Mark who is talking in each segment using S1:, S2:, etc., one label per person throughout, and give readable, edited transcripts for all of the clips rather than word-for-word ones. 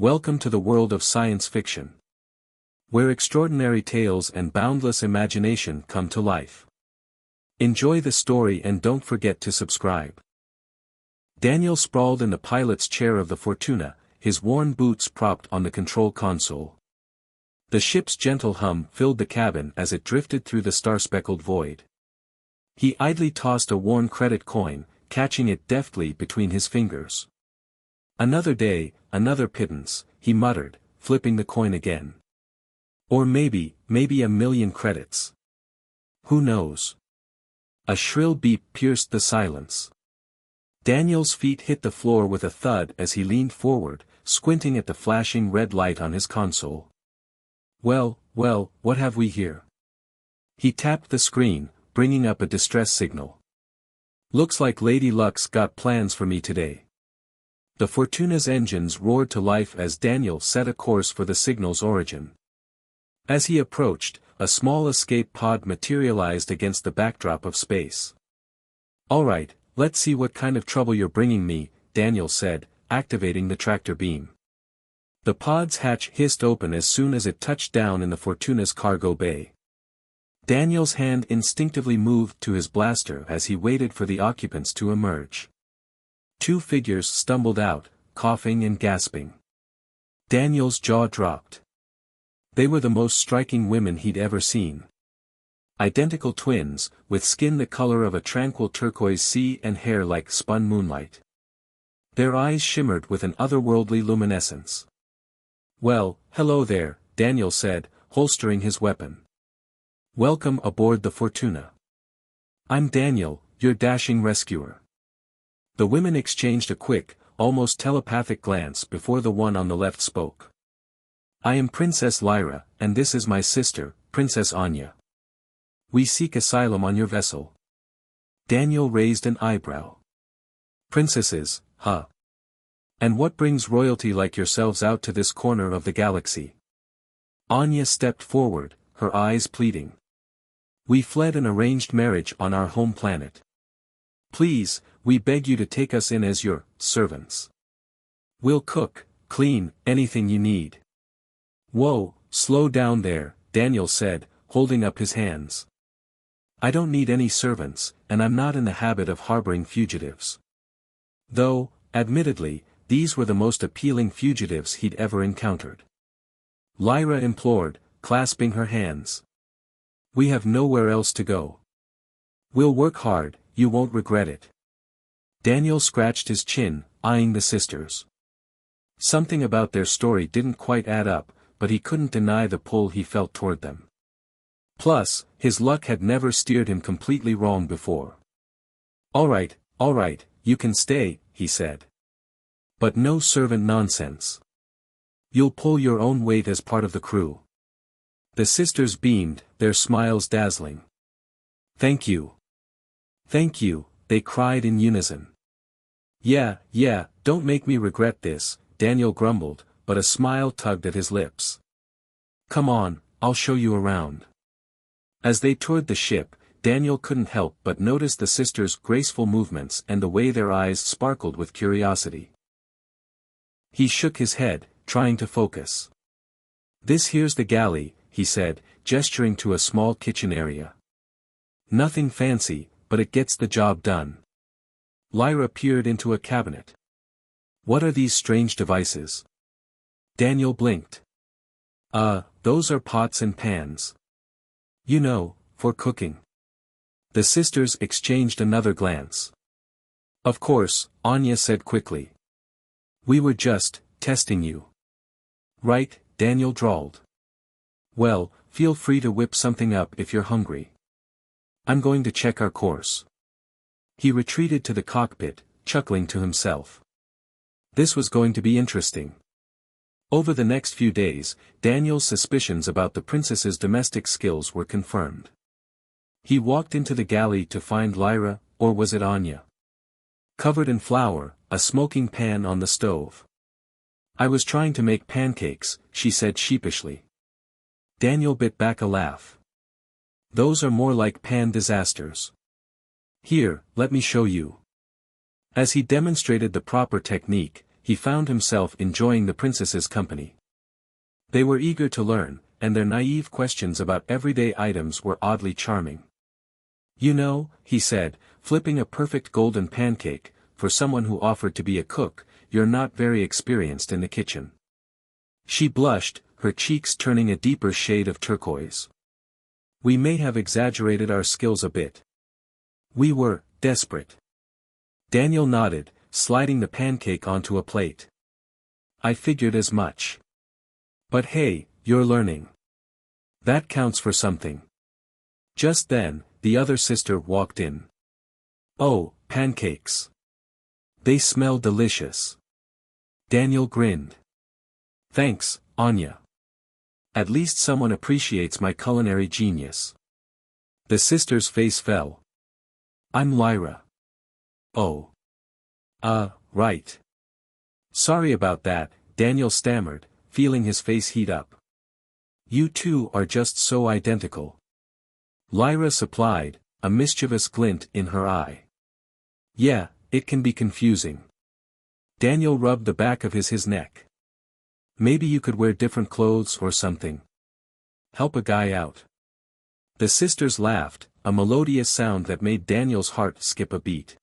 S1: Welcome to the world of science fiction, where extraordinary tales and boundless imagination come to life. Enjoy the story and don't forget to subscribe. Daniel sprawled in the pilot's chair of the Fortuna, his worn boots propped on the control console. The ship's gentle hum filled the cabin as it drifted through the star-speckled void. He idly tossed a worn credit coin, catching it deftly between his fingers. Another day, another pittance, he muttered, flipping the coin again. Or maybe a million credits. Who knows? A shrill beep pierced the silence. Daniel's feet hit the floor with a thud as he leaned forward, squinting at the flashing red light on his console. Well, what have we here? He tapped the screen, bringing up a distress signal. Looks like Lady Luck's got plans for me today. The Fortuna's engines roared to life as Daniel set a course for the signal's origin. As he approached, a small escape pod materialized against the backdrop of space. "Alright, let's see what kind of trouble you're bringing me," Daniel said, activating the tractor beam. The pod's hatch hissed open as soon as it touched down in the Fortuna's cargo bay. Daniel's hand instinctively moved to his blaster as he waited for the occupants to emerge. Two figures stumbled out, coughing and gasping. Daniel's jaw dropped. They were the most striking women he'd ever seen. Identical twins, with skin the color of a tranquil turquoise sea and hair like spun moonlight. Their eyes shimmered with an otherworldly luminescence. "Well, hello there," Daniel said, holstering his weapon. "Welcome aboard the Fortuna. I'm Daniel, your dashing rescuer." The women exchanged a quick, almost telepathic glance before the one on the left spoke. "I am Princess Lyra, and this is my sister, Princess Anya. We seek asylum on your vessel." Daniel raised an eyebrow. "Princesses, huh? And what brings royalty like yourselves out to this corner of the galaxy?" Anya stepped forward, her eyes pleading. "We fled an arranged marriage on our home planet. Please, we beg you to take us in as your servants. We'll cook, clean, anything you need." "Whoa, slow down there," Daniel said, holding up his hands. "I don't need any servants, and I'm not in the habit of harboring fugitives." Though, admittedly, these were the most appealing fugitives he'd ever encountered. Lyra implored, clasping her hands. "We have nowhere else to go. We'll work hard, you won't regret it." Daniel scratched his chin, eyeing the sisters. Something about their story didn't quite add up, but he couldn't deny the pull he felt toward them. Plus, his luck had never steered him completely wrong before. All right, you can stay," he said. "But no servant nonsense. You'll pull your own weight as part of the crew." The sisters beamed, their smiles dazzling. "Thank you. Thank you," they cried in unison. Yeah, don't make me regret this," Daniel grumbled, but a smile tugged at his lips. "Come on, I'll show you around." As they toured the ship, Daniel couldn't help but notice the sisters' graceful movements and the way their eyes sparkled with curiosity. He shook his head, trying to focus. "This here's the galley," he said, gesturing to a small kitchen area. "Nothing fancy, but it gets the job done." Lyra peered into a cabinet. "What are these strange devices?" Daniel blinked. Those are pots and pans. You know, for cooking." The sisters exchanged another glance. "Of course," Anya said quickly. "We were just testing you." "Right," Daniel drawled. "Well, feel free to whip something up if you're hungry. I'm going to check our course." He retreated to the cockpit, chuckling to himself. This was going to be interesting. Over the next few days, Daniel's suspicions about the princess's domestic skills were confirmed. He walked into the galley to find Lyra, or was it Anya? Covered in flour, a smoking pan on the stove. "I was trying to make pancakes," she said sheepishly. Daniel bit back a laugh. "Those are more like pan disasters. Here, let me show you." As he demonstrated the proper technique, he found himself enjoying the princess's company. They were eager to learn, and their naive questions about everyday items were oddly charming. "You know," he said, flipping a perfect golden pancake, "for someone who offered to be a cook, you're not very experienced in the kitchen." She blushed, her cheeks turning a deeper shade of turquoise. "We may have exaggerated our skills a bit." "We were desperate." Daniel nodded, sliding the pancake onto a plate. "I figured as much. But hey, you're learning. That counts for something." Just then, the other sister walked in. "Oh, pancakes. They smell delicious." Daniel grinned. "Thanks, Anya. At least someone appreciates my culinary genius." The sister's face fell. "I'm Lyra." "Oh. Right. Sorry about that," Daniel stammered, feeling his face heat up. "You two are just so identical." Lyra supplied, a mischievous glint in her eye. "Yeah, it can be confusing." Daniel rubbed the back of his neck. "Maybe you could wear different clothes or something. Help a guy out." The sisters laughed, a melodious sound that made Daniel's heart skip a beat.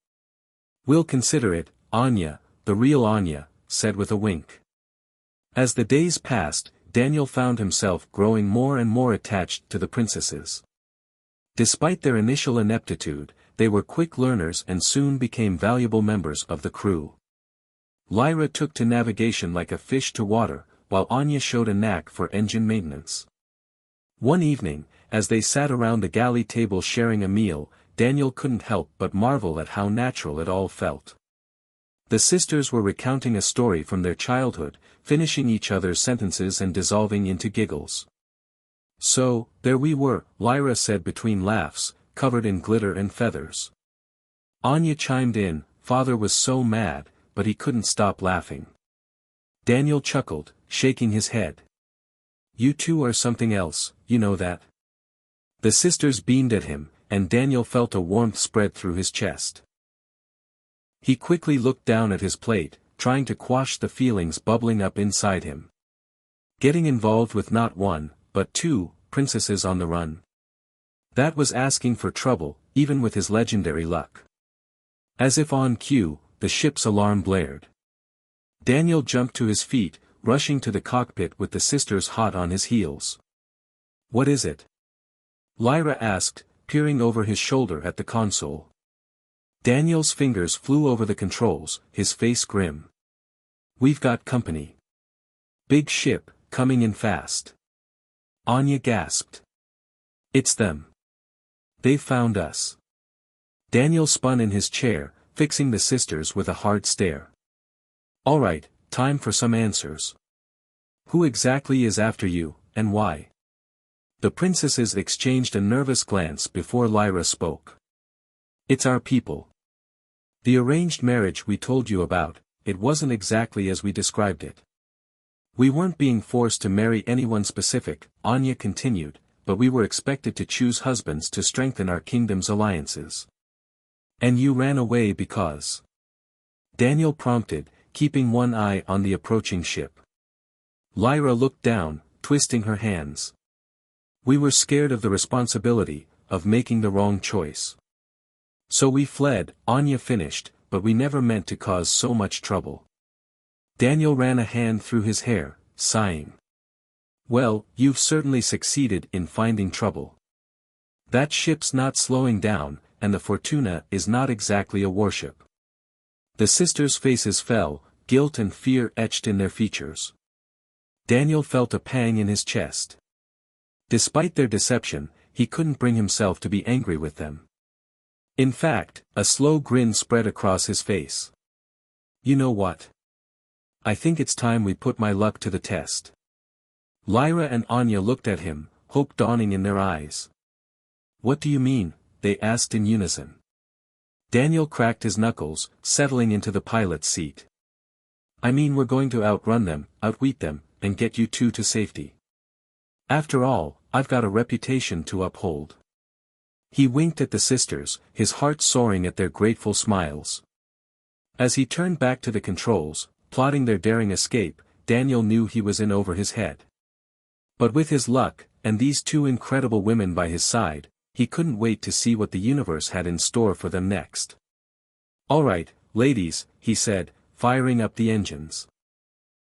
S1: "We'll consider it, Anya," the real Anya said with a wink. As the days passed, Daniel found himself growing more and more attached to the princesses. Despite their initial ineptitude, they were quick learners and soon became valuable members of the crew. Lyra took to navigation like a fish to water, while Anya showed a knack for engine maintenance. One evening, as they sat around the galley table sharing a meal, Daniel couldn't help but marvel at how natural it all felt. The sisters were recounting a story from their childhood, finishing each other's sentences and dissolving into giggles. "So, there we were," Lyra said between laughs, "covered in glitter and feathers." Anya chimed in, "Father was so mad, but he couldn't stop laughing." Daniel chuckled, shaking his head. "You two are something else, you know that." The sisters beamed at him, and Daniel felt a warmth spread through his chest. He quickly looked down at his plate, trying to quash the feelings bubbling up inside him. Getting involved with not one, but two, princesses on the run. That was asking for trouble, even with his legendary luck. As if on cue, the ship's alarm blared. Daniel jumped to his feet, rushing to the cockpit with the sisters hot on his heels. "What is it?" Lyra asked, peering over his shoulder at the console. Daniel's fingers flew over the controls, his face grim. "We've got company. Big ship, coming in fast." Anya gasped. "It's them. They've found us." Daniel spun in his chair, fixing the sisters with a hard stare. "All right, time for some answers. Who exactly is after you, and why?" The princesses exchanged a nervous glance before Lyra spoke. "It's our people. The arranged marriage we told you about, it wasn't exactly as we described it. We weren't being forced to marry anyone specific," Anya continued, "but we were expected to choose husbands to strengthen our kingdom's alliances." "And you ran away because?" Daniel prompted, keeping one eye on the approaching ship. Lyra looked down, twisting her hands. "We were scared of the responsibility, of making the wrong choice. So we fled," Anya finished, "but we never meant to cause so much trouble." Daniel ran a hand through his hair, sighing. "Well, you've certainly succeeded in finding trouble. That ship's not slowing down, and the Fortuna is not exactly a warship." The sisters' faces fell, guilt and fear etched in their features. Daniel felt a pang in his chest. Despite their deception, he couldn't bring himself to be angry with them. In fact, a slow grin spread across his face. "You know what? I think it's time we put my luck to the test." Lyra and Anya looked at him, hope dawning in their eyes. "What do you mean?" they asked in unison. Daniel cracked his knuckles, settling into the pilot's seat. "I mean we're going to outrun them, outwit them, and get you two to safety. After all, I've got a reputation to uphold." He winked at the sisters, his heart soaring at their grateful smiles. As he turned back to the controls, plotting their daring escape, Daniel knew he was in over his head. But with his luck, and these two incredible women by his side, he couldn't wait to see what the universe had in store for them next. "All right, ladies," he said, firing up the engines.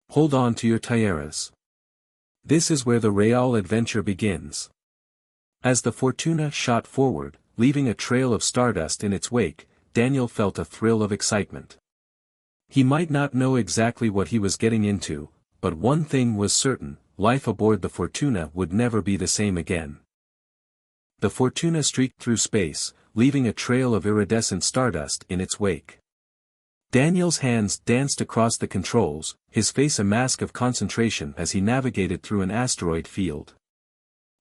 S1: "Hold on to your tiaras. This is where the real adventure begins." As the Fortuna shot forward, leaving a trail of stardust in its wake, Daniel felt a thrill of excitement. He might not know exactly what he was getting into, but one thing was certain: life aboard the Fortuna would never be the same again. The Fortuna streaked through space, leaving a trail of iridescent stardust in its wake. Daniel's hands danced across the controls, his face a mask of concentration as he navigated through an asteroid field.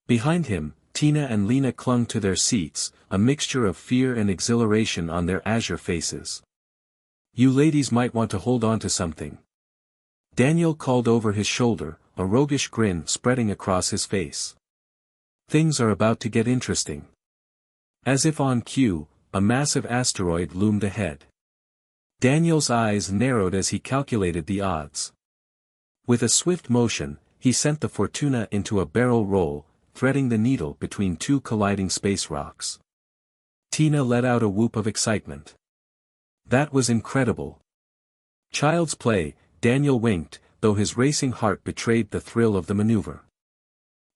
S1: Behind him, Tina and Lena clung to their seats, a mixture of fear and exhilaration on their azure faces. "You ladies might want to hold on to something," Daniel called over his shoulder, a roguish grin spreading across his face. "Things are about to get interesting." As if on cue, a massive asteroid loomed ahead. Daniel's eyes narrowed as he calculated the odds. With a swift motion, he sent the Fortuna into a barrel roll, threading the needle between two colliding space rocks. Tina let out a whoop of excitement. That was incredible. "Child's play," Daniel winked, though his racing heart betrayed the thrill of the maneuver.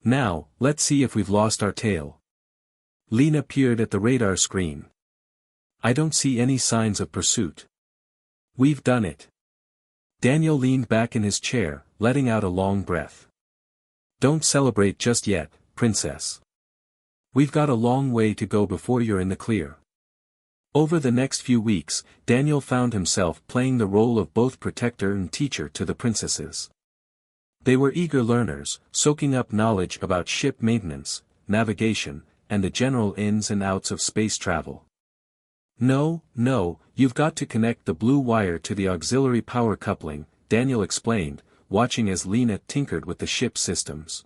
S1: "Now, let's see if we've lost our tail." Lena peered at the radar screen. "I don't see any signs of pursuit." "We've done it." Daniel leaned back in his chair, letting out a long breath. "Don't celebrate just yet, Princess. We've got a long way to go before you're in the clear." Over the next few weeks, Daniel found himself playing the role of both protector and teacher to the princesses. They were eager learners, soaking up knowledge about ship maintenance, navigation, and the general ins and outs of space travel. No, you've got to connect the blue wire to the auxiliary power coupling," Daniel explained, watching as Lena tinkered with the ship's systems.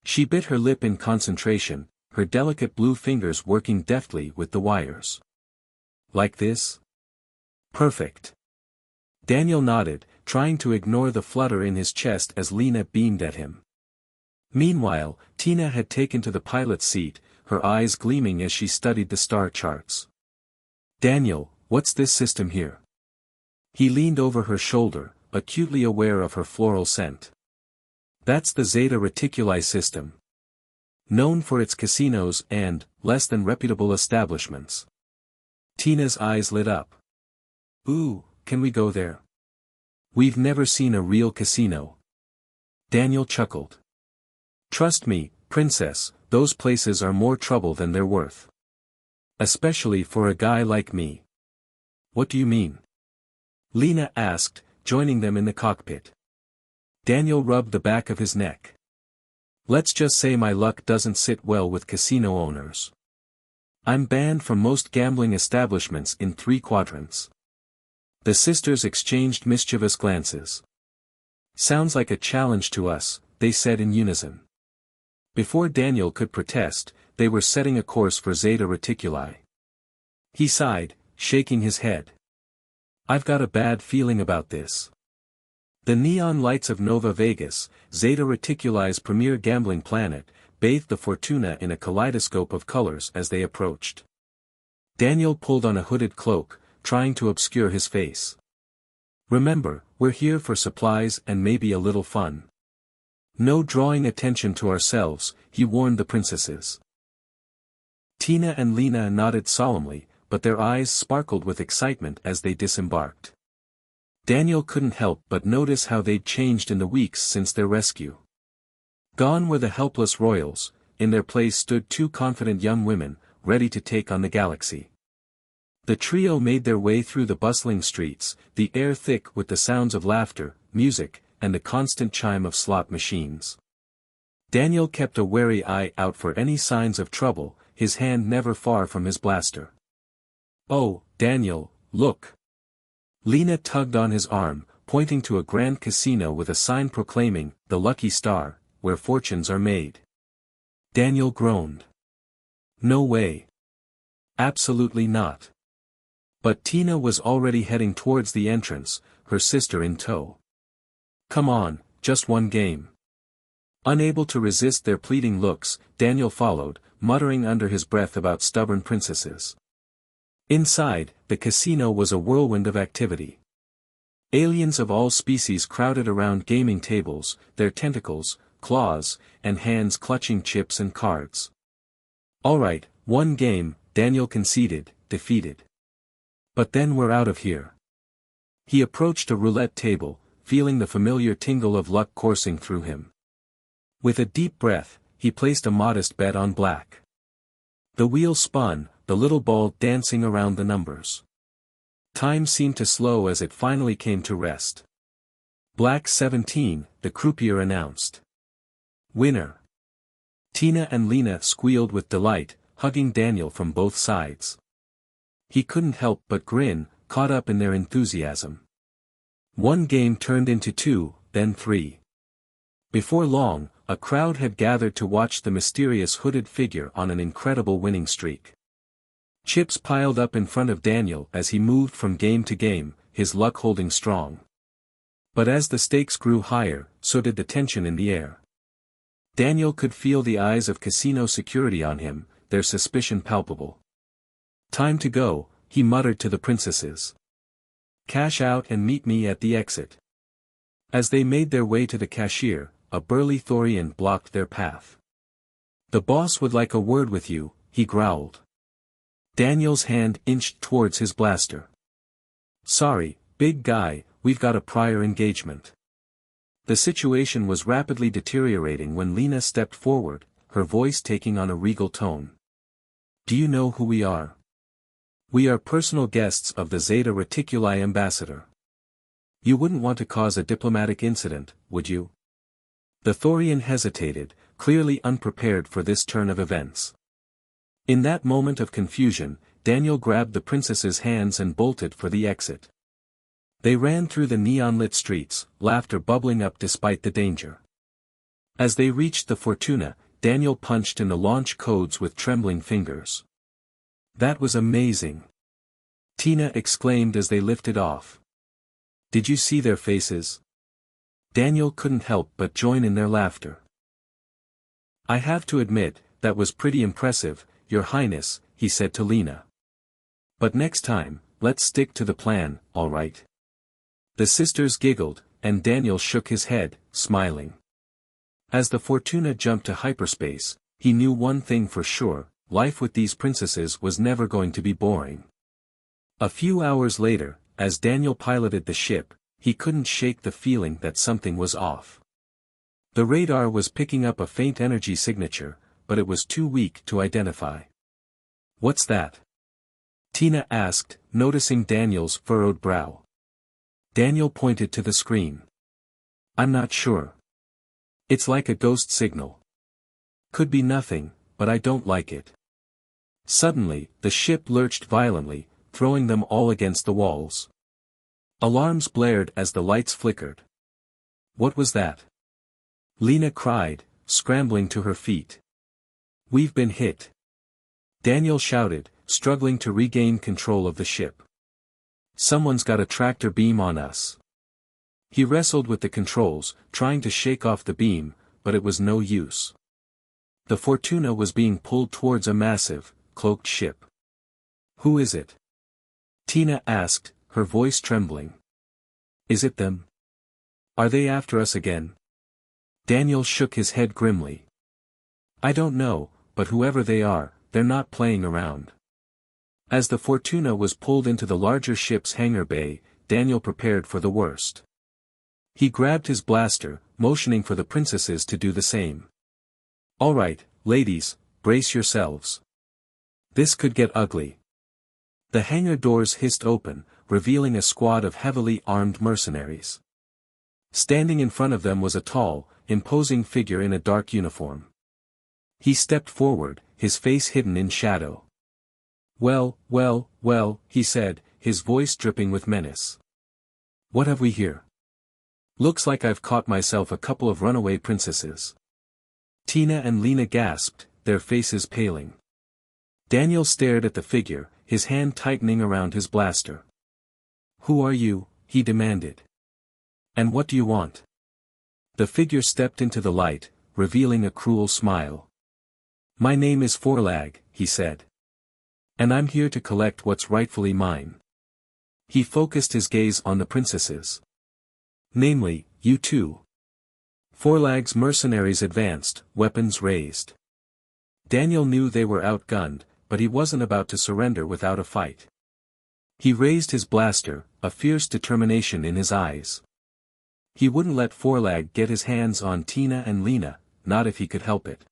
S1: She bit her lip in concentration, her delicate blue fingers working deftly with the wires. "Like this?" "Perfect." Daniel nodded, trying to ignore the flutter in his chest as Lena beamed at him. Meanwhile, Tina had taken to the pilot's seat, her eyes gleaming as she studied the star charts. "Daniel, what's this system here?" He leaned over her shoulder, acutely aware of her floral scent. "That's the Zeta Reticuli system. Known for its casinos and, less than reputable establishments." Tina's eyes lit up. "Ooh, can we go there?" "We've never seen a real casino." Daniel chuckled. "Trust me, Princess, those places are more trouble than they're worth. Especially for a guy like me." "What do you mean?" Lena asked, joining them in the cockpit. Daniel rubbed the back of his neck. "Let's just say my luck doesn't sit well with casino owners. I'm banned from most gambling establishments in 3 quadrants." The sisters exchanged mischievous glances. "Sounds like a challenge to us," they said in unison. Before Daniel could protest, they were setting a course for Zeta Reticuli. He sighed, shaking his head. "I've got a bad feeling about this." The neon lights of Nova Vegas, Zeta Reticuli's premier gambling planet, bathed the Fortuna in a kaleidoscope of colors as they approached. Daniel pulled on a hooded cloak, trying to obscure his face. "Remember, we're here for supplies and maybe a little fun. No drawing attention to ourselves," he warned the princesses. Tina and Lena nodded solemnly, but their eyes sparkled with excitement as they disembarked. Daniel couldn't help but notice how they'd changed in the weeks since their rescue. Gone were the helpless royals, in their place stood 2 confident young women, ready to take on the galaxy. The trio made their way through the bustling streets, the air thick with the sounds of laughter, music, and the constant chime of slot machines. Daniel kept a wary eye out for any signs of trouble, his hand never far from his blaster. "Oh, Daniel, look!" Lena tugged on his arm, pointing to a grand casino with a sign proclaiming, "The Lucky Star, where fortunes are made." Daniel groaned. "No way. Absolutely not." But Tina was already heading towards the entrance, her sister in tow. "Come on, just one game." Unable to resist their pleading looks, Daniel followed, muttering under his breath about stubborn princesses. Inside, the casino was a whirlwind of activity. Aliens of all species crowded around gaming tables, their tentacles, claws, and hands clutching chips and cards. "All right, one game," Daniel conceded, defeated. "But then we're out of here." He approached a roulette table, feeling the familiar tingle of luck coursing through him. With a deep breath, he placed a modest bet on black. The wheel spun, the little ball dancing around the numbers. Time seemed to slow as it finally came to rest. "Black 17, the croupier announced. "Winner." Tina and Lena squealed with delight, hugging Daniel from both sides. He couldn't help but grin, caught up in their enthusiasm. One game turned into two, then three. Before long, a crowd had gathered to watch the mysterious hooded figure on an incredible winning streak. Chips piled up in front of Daniel as he moved from game to game, his luck holding strong. But as the stakes grew higher, so did the tension in the air. Daniel could feel the eyes of casino security on him, their suspicion palpable. "Time to go," he muttered to the princesses. "Cash out and meet me at the exit." As they made their way to the cashier, a burly Thorian blocked their path. "The boss would like a word with you," he growled. Daniel's hand inched towards his blaster. "Sorry, big guy, we've got a prior engagement." The situation was rapidly deteriorating when Lena stepped forward, her voice taking on a regal tone. "Do you know who we are? We are personal guests of the Zeta Reticuli ambassador. You wouldn't want to cause a diplomatic incident, would you?" The Thorian hesitated, clearly unprepared for this turn of events. In that moment of confusion, Daniel grabbed the princess's hands and bolted for the exit. They ran through the neon-lit streets, laughter bubbling up despite the danger. As they reached the Fortuna, Daniel punched in the launch codes with trembling fingers. "That was amazing!" Tina exclaimed as they lifted off. "Did you see their faces?" Daniel couldn't help but join in their laughter. "I have to admit, that was pretty impressive, Your Highness," he said to Lena. "But next time, let's stick to the plan, all right?" The sisters giggled, and Daniel shook his head, smiling. As the Fortuna jumped to hyperspace, he knew one thing for sure: life with these princesses was never going to be boring. A few hours later, as Daniel piloted the ship, he couldn't shake the feeling that something was off. The radar was picking up a faint energy signature, but it was too weak to identify. "What's that?" Tina asked, noticing Daniel's furrowed brow. Daniel pointed to the screen. "I'm not sure. It's like a ghost signal. Could be nothing, but I don't like it." Suddenly, the ship lurched violently, throwing them all against the walls. Alarms blared as the lights flickered. "What was that?" Lena cried, scrambling to her feet. "We've been hit!" Daniel shouted, struggling to regain control of the ship. "Someone's got a tractor beam on us." He wrestled with the controls, trying to shake off the beam, but it was no use. The Fortuna was being pulled towards a massive, cloaked ship. "Who is it?" Tina asked, her voice trembling. "Is it them? Are they after us again?" Daniel shook his head grimly. "I don't know, but whoever they are, they're not playing around." As the Fortuna was pulled into the larger ship's hangar bay, Daniel prepared for the worst. He grabbed his blaster, motioning for the princesses to do the same. "All right, ladies, brace yourselves. This could get ugly." The hangar doors hissed open, revealing a squad of heavily armed mercenaries. Standing in front of them was a tall, imposing figure in a dark uniform. He stepped forward, his face hidden in shadow. Well, he said, his voice dripping with menace. "What have we here? Looks like I've caught myself a couple of runaway princesses." Tina and Lena gasped, their faces paling. Daniel stared at the figure, his hand tightening around his blaster. "Who are you?" he demanded. And what do you want? The figure stepped into the light, revealing a cruel smile. My name is Forlag, he said. And I'm here to collect what's rightfully mine. He focused his gaze on the princesses. Namely, you two. Forlag's mercenaries advanced, weapons raised. Daniel knew they were outgunned, but he wasn't about to surrender without a fight. He raised his blaster, a fierce determination in his eyes. He wouldn't let Forlag get his hands on Tina and Lena, not if he could help it.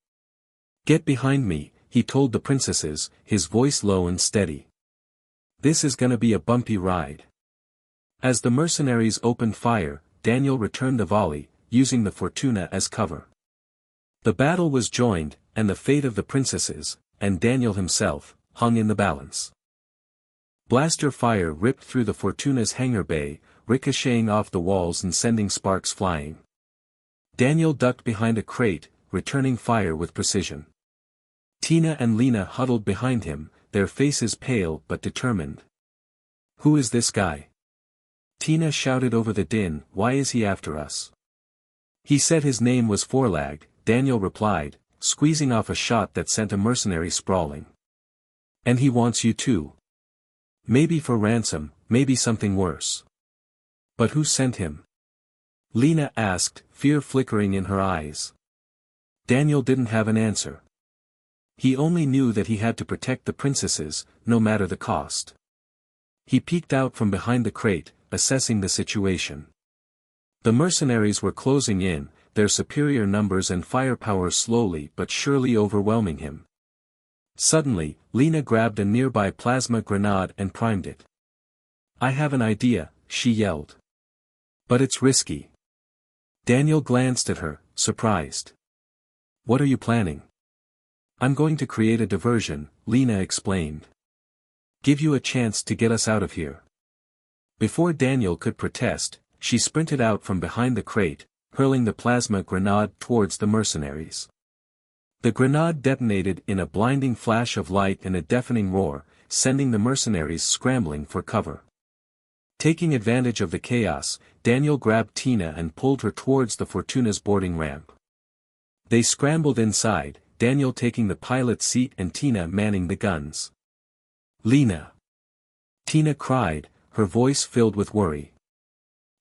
S1: Get behind me, he told the princesses, his voice low and steady. This is gonna be a bumpy ride. As the mercenaries opened fire, Daniel returned the volley, using the Fortuna as cover. The battle was joined, and the fate of the princesses, and Daniel himself, hung in the balance. Blaster fire ripped through the Fortuna's hangar bay, ricocheting off the walls and sending sparks flying. Daniel ducked behind a crate, returning fire with precision. Tina and Lena huddled behind him, their faces pale but determined. Who is this guy? Tina shouted over the din, why is he after us? He said his name was Forlag, Daniel replied, squeezing off a shot that sent a mercenary sprawling. And he wants you too. Maybe for ransom, maybe something worse. But who sent him? Lena asked, fear flickering in her eyes. Daniel didn't have an answer. He only knew that he had to protect the princesses, no matter the cost. He peeked out from behind the crate, assessing the situation. The mercenaries were closing in, their superior numbers and firepower slowly but surely overwhelming him. Suddenly, Lena grabbed a nearby plasma grenade and primed it. I have an idea, she yelled. But it's risky. Daniel glanced at her, surprised. What are you planning? I'm going to create a diversion, Lena explained. Give you a chance to get us out of here. Before Daniel could protest, she sprinted out from behind the crate, hurling the plasma grenade towards the mercenaries. The grenade detonated in a blinding flash of light and a deafening roar, sending the mercenaries scrambling for cover. Taking advantage of the chaos, Daniel grabbed Tina and pulled her towards the Fortuna's boarding ramp. They scrambled inside, Daniel taking the pilot's seat and Tina manning the guns. Lena! Tina cried, her voice filled with worry.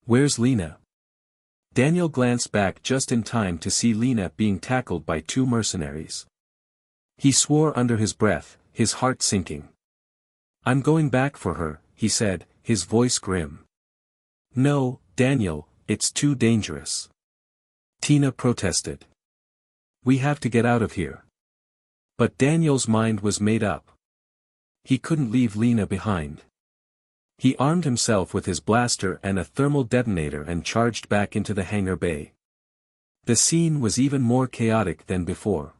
S1: Where's Lena? Daniel glanced back just in time to see Lena being tackled by two mercenaries. He swore under his breath, his heart sinking. I'm going back for her, he said, his voice grim. No, Daniel, it's too dangerous. Tina protested. We have to get out of here. But Daniel's mind was made up. He couldn't leave Lena behind. He armed himself with his blaster and a thermal detonator and charged back into the hangar bay. The scene was even more chaotic than before.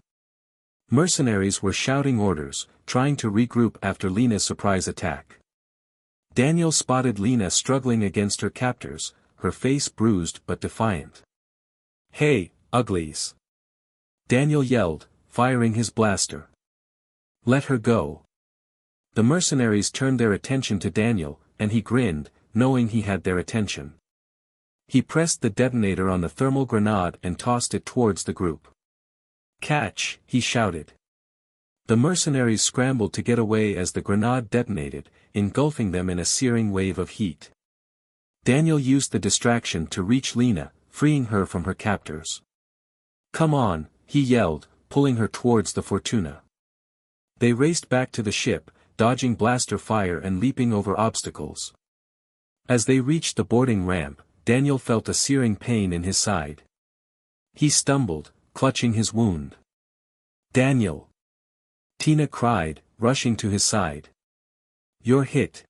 S1: Mercenaries were shouting orders, trying to regroup after Lena's surprise attack. Daniel spotted Lena struggling against her captors, her face bruised but defiant. Hey, uglies! Daniel yelled, firing his blaster. Let her go. The mercenaries turned their attention to Daniel, and he grinned, knowing he had their attention. He pressed the detonator on the thermal grenade and tossed it towards the group. Catch, he shouted. The mercenaries scrambled to get away as the grenade detonated, engulfing them in a searing wave of heat. Daniel used the distraction to reach Lena, freeing her from her captors. Come on, he yelled, pulling her towards the Fortuna. They raced back to the ship, dodging blaster fire and leaping over obstacles. As they reached the boarding ramp, Daniel felt a searing pain in his side. He stumbled, clutching his wound. Daniel! Tina cried, rushing to his side. You're hit.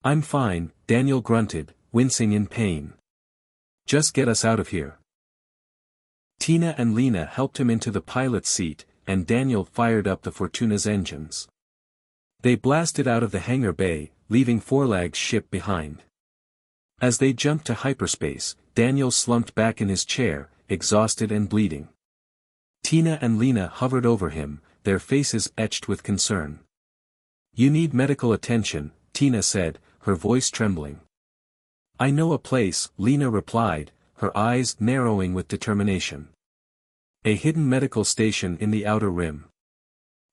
S1: I'm fine, Daniel grunted, wincing in pain. Just get us out of here. Tina and Lena helped him into the pilot's seat, and Daniel fired up the Fortuna's engines. They blasted out of the hangar bay, leaving Forlag's ship behind. As they jumped to hyperspace, Daniel slumped back in his chair, exhausted and bleeding. Tina and Lena hovered over him, their faces etched with concern. You need medical attention, Tina said, her voice trembling. I know a place, Lena replied, her eyes narrowing with determination. A hidden medical station in the outer rim.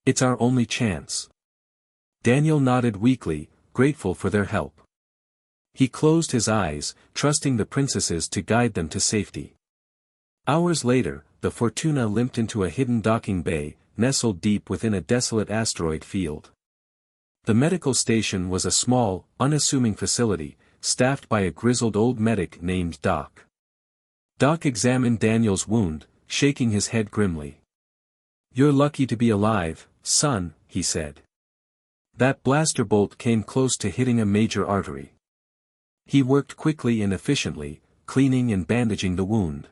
S1: It's our only chance. Daniel nodded weakly, grateful for their help. He closed his eyes, trusting the princesses to guide them to safety. Hours later, the Fortuna limped into a hidden docking bay, nestled deep within a desolate asteroid field. The medical station was a small, unassuming facility, staffed by a grizzled old medic named Doc. Doc examined Daniel's wound, shaking his head grimly. "You're lucky to be alive, son," he said. "That blaster bolt came close to hitting a major artery." He worked quickly and efficiently, cleaning and bandaging the wound.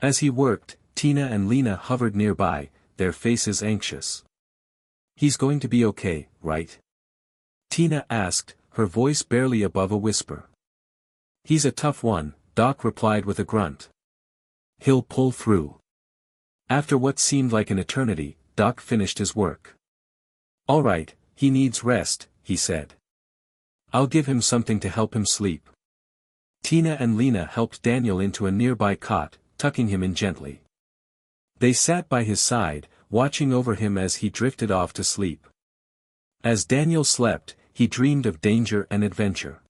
S1: As he worked, Tina and Lena hovered nearby, their faces anxious. "He's going to be okay, right?" Tina asked, her voice barely above a whisper. "He's a tough one," Doc replied with a grunt. "He'll pull through." After what seemed like an eternity, Doc finished his work. "All right, he needs rest," he said. "I'll give him something to help him sleep." Tina and Lena helped Daniel into a nearby cot, tucking him in gently. They sat by his side, watching over him as he drifted off to sleep. As Daniel slept, he dreamed of danger and adventure.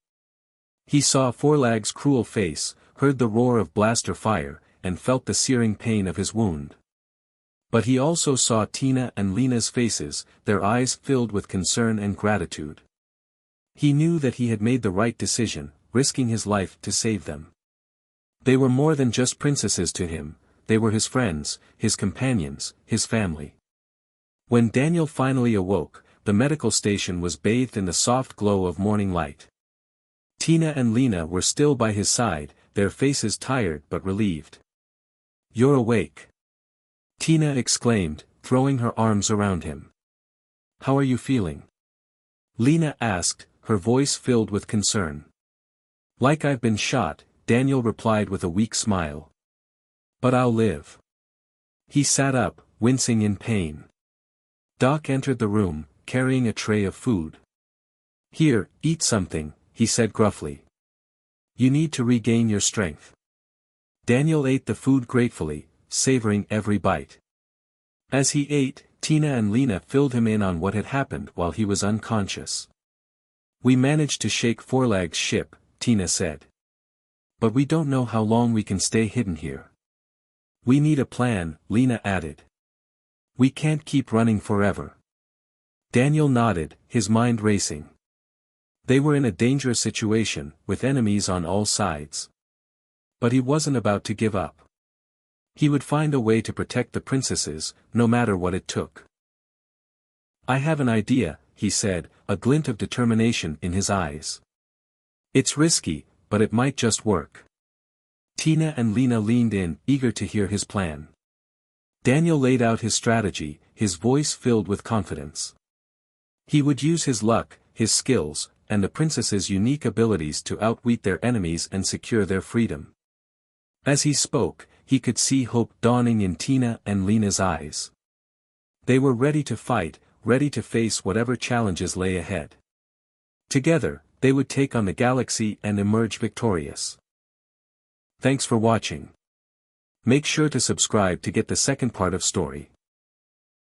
S1: He saw Forlag's cruel face, heard the roar of blaster fire, and felt the searing pain of his wound. But he also saw Tina and Lena's faces, their eyes filled with concern and gratitude. He knew that he had made the right decision, risking his life to save them. They were more than just princesses to him, they were his friends, his companions, his family. When Daniel finally awoke, the medical station was bathed in the soft glow of morning light. Tina and Lena were still by his side, their faces tired but relieved. "You're awake," Tina exclaimed, throwing her arms around him. "How are you feeling?" Lena asked, her voice filled with concern. "Like I've been shot," Daniel replied with a weak smile. "But I'll live." He sat up, wincing in pain. Doc entered the room, carrying a tray of food. "Here, eat something," he said gruffly. "You need to regain your strength." Daniel ate the food gratefully, savoring every bite. As he ate, Tina and Lena filled him in on what had happened while he was unconscious. "We managed to shake Forlag's ship," Tina said. "But we don't know how long we can stay hidden here." "We need a plan," Lena added. "We can't keep running forever." Daniel nodded, his mind racing. They were in a dangerous situation, with enemies on all sides. But he wasn't about to give up. He would find a way to protect the princesses, no matter what it took. "I have an idea," he said, a glint of determination in his eyes. "It's risky, but it might just work." Tina and Lena leaned in, eager to hear his plan. Daniel laid out his strategy, his voice filled with confidence. He would use his luck, his skills, and the princesses' unique abilities to outwit their enemies and secure their freedom. As he spoke, he could see hope dawning in Tina and Lena's eyes. They were ready to fight, ready to face whatever challenges lay ahead. Together, they would take on the galaxy and emerge victorious. Thanks for watching. Make sure to subscribe to get the second part of story.